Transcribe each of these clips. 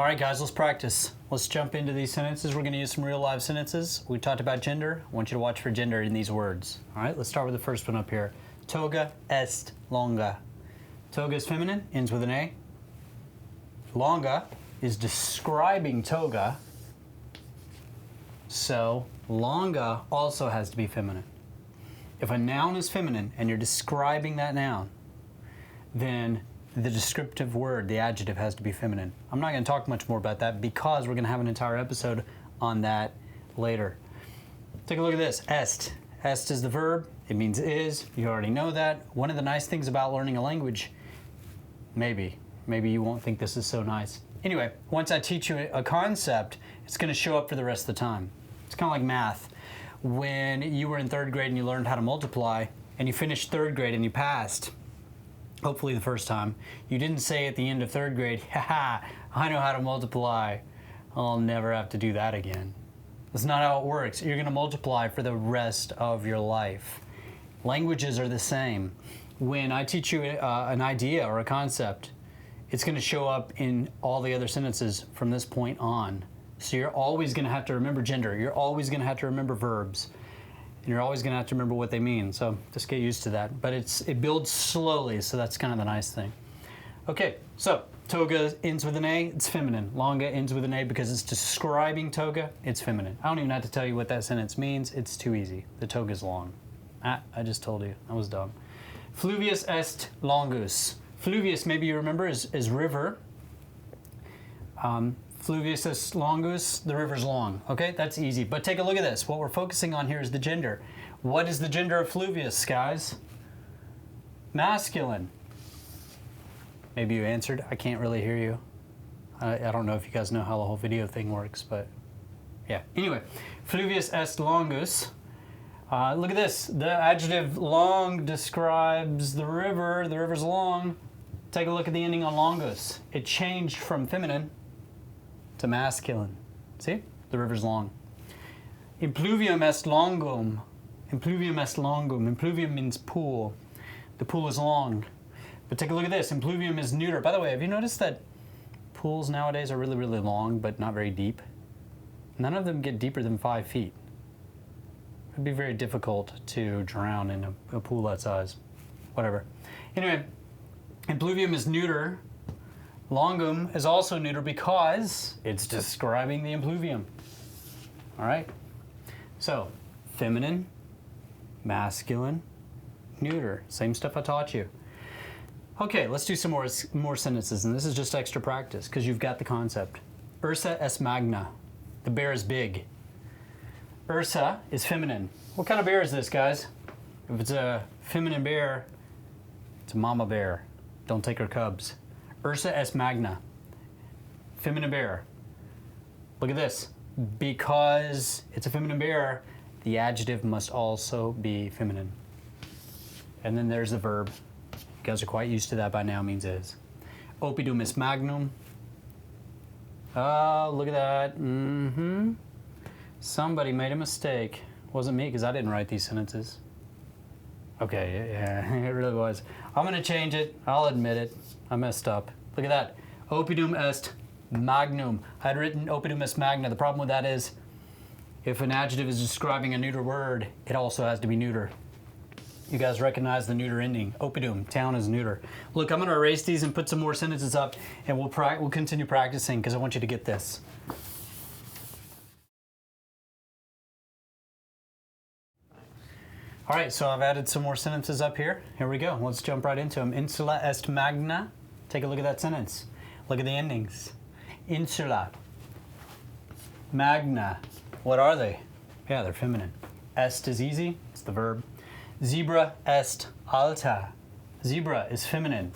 All right, guys, let's practice. Let's jump into these sentences. We're going to use some real live sentences. We talked about gender. I want you to watch for gender in these words. All right, let's start with the first one up here. Toga est longa. Toga is feminine, ends with an A. Longa is describing toga. So longa also has to be feminine. If a noun is feminine and you're describing that noun, then the descriptive word, the adjective, has to be feminine. I'm not going to talk much more about that because we're going to have an entire episode on that later. Take a look at this. Est. Est is the verb. It means is. You already know that. One of the nice things about learning a language, maybe you won't think this is so nice. Anyway, once I teach you a concept, it's going to show up for the rest of the time. It's kind of like math. When you were in third grade and you learned how to multiply, and you finished third grade and you passed, hopefully the first time, you didn't say at the end of third grade, haha, I know how to multiply. I'll never have to do that again. That's not how it works. You're going to multiply for the rest of your life. Languages are the same. When I teach you an idea or a concept, it's going to show up in all the other sentences from this point on. So you're always going to have to remember gender. You're always going to have to remember verbs. And you're always going to have to remember what they mean. So just get used to that. But it builds slowly, so that's kind of the nice thing. Okay, so toga ends with an A, it's feminine. Longa ends with an A because it's describing toga, it's feminine. I don't even have to tell you what that sentence means. It's too easy. The toga's long. I just told you. I was dumb. Fluvius est longus. Fluvius, maybe you remember, is river. Fluvius est longus, the river's long. Okay, that's easy. But take a look at this. What we're focusing on here is the gender. What is the gender of fluvius, guys? Masculine. Maybe you answered. I can't really hear you. I don't know if you guys know how the whole video thing works, but yeah. Anyway, fluvius est longus. Look at this. The adjective long describes the river. The river's long. Take a look at the ending on longus. It changed from feminine to masculine. See? The river's long. Impluvium est longum. Impluvium est longum. Impluvium means pool. The pool is long. But take a look at this. Impluvium is neuter. By the way, have you noticed that pools nowadays are really, really long, but not very deep? None of them get deeper than 5 feet. It'd be very difficult to drown in a pool that size. Whatever. Anyway, impluvium is neuter. Longum is also neuter because it's describing the impluvium. All right? So, feminine, masculine, neuter. Same stuff I taught you. Okay, let's do some more sentences, and this is just extra practice because you've got the concept. Ursa est magna. The bear is big. Ursa is feminine. What kind of bear is this, guys? If it's a feminine bear, it's a mama bear. Don't take her cubs. Ursa est magna. Feminine bear. Look at this. Because it's a feminine bear, the adjective must also be feminine. And then there's the verb. You guys are quite used to that by now, means is. Oppidum est magnum. Oh, look at that. Mm-hmm. Somebody made a mistake. It wasn't me, because I didn't write these sentences. Okay, yeah, it really was. I'm going to change it. I'll admit it. I messed up. Look at that. Oppidum est magnum. I had written oppidum est magna. The problem with that is if an adjective is describing a neuter word, it also has to be neuter. You guys recognize the neuter ending. Oppidum, town is neuter. Look, I'm going to erase these and put some more sentences up, and we'll continue practicing because I want you to get this. All right, so I've added some more sentences up here. Here we go. Let's jump right into them. Insula est magna. Take a look at that sentence. Look at the endings. Insula. Magna. What are they? Yeah, they're feminine. Est is easy. It's the verb. Zebra est alta. Zebra is feminine.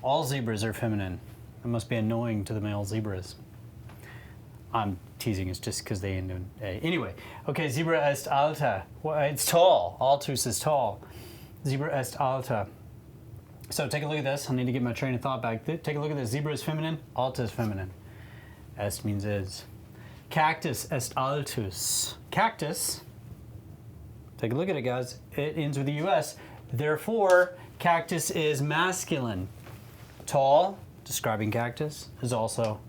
All zebras are feminine. It must be annoying to the male zebras. I'm teasing, it's just because they end in A. Anyway, okay, zebra est alta. Well, it's tall. Altus is tall. Zebra est alta. So take a look at this. I need to get my train of thought back. Take a look at this. Zebra is feminine. Alta is feminine. Est means is. Cactus est altus. Cactus, take a look at it, guys. It ends with the US. Therefore, cactus is masculine. Tall, describing cactus, is also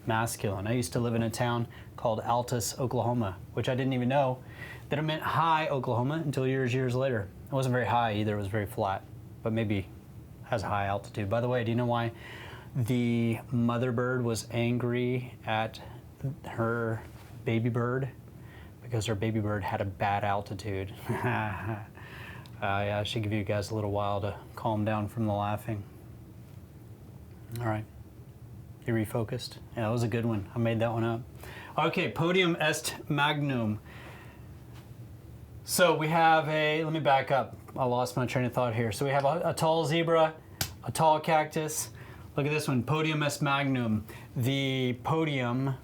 masculine. I used to live in a town called Altus, Oklahoma, which I didn't even know that it meant high Oklahoma until years later. It wasn't very high either, it was very flat, but maybe has high altitude. By the way, do you know why the mother bird was angry at her baby bird? Because her baby bird had a bad altitude. I should give you guys a little while to calm down from the laughing. All right. You refocused? Yeah, that was a good one. I made that one up. Okay, podium est magnum. So we have let me back up. I lost my train of thought here. So we have a tall zebra, a tall cactus. Look at this one, podium est magnum. The podium, I'm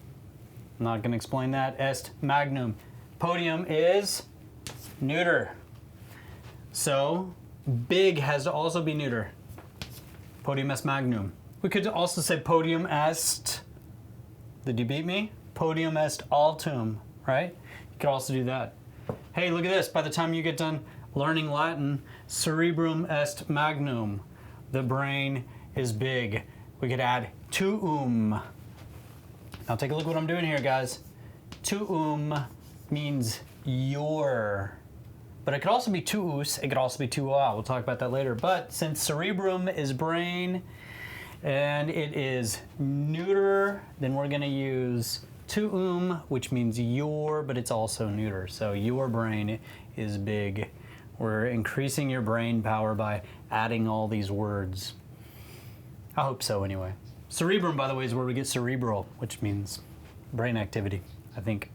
not gonna explain that, est magnum. Podium is neuter. So big has to also be neuter. Podium est magnum. We could also say podium est, did you beat me? Podium est altum, right? You could also do that. Hey, look at this. By the time you get done learning Latin, cerebrum est magnum. The brain is big. We could add tuum. Now take a look at what I'm doing here, guys. Tuum means your. But it could also be tuus. It could also be tua. We'll talk about that later. But since cerebrum is brain and it is neuter, then we're going to use tuum, which means your, but it's also neuter. So your brain is big. We're increasing your brain power by adding all these words. I hope so anyway. Cerebrum, by the way, is where we get cerebral, which means brain activity, I think.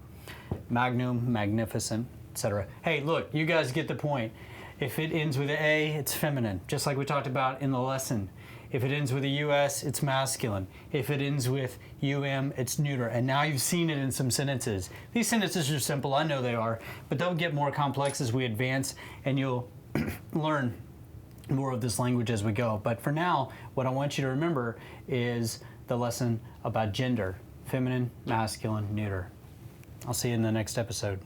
Magnum, magnificent, etc. Hey, look, you guys get the point. If it ends with an A, it's feminine, just like we talked about in the lesson. If it ends with a US, it's masculine. If it ends with UM, it's neuter. And now you've seen it in some sentences. These sentences are simple, I know they are, but they'll get more complex as we advance, and you'll learn more of this language as we go. But for now, what I want you to remember is the lesson about gender: feminine, masculine, neuter. I'll see you in the next episode.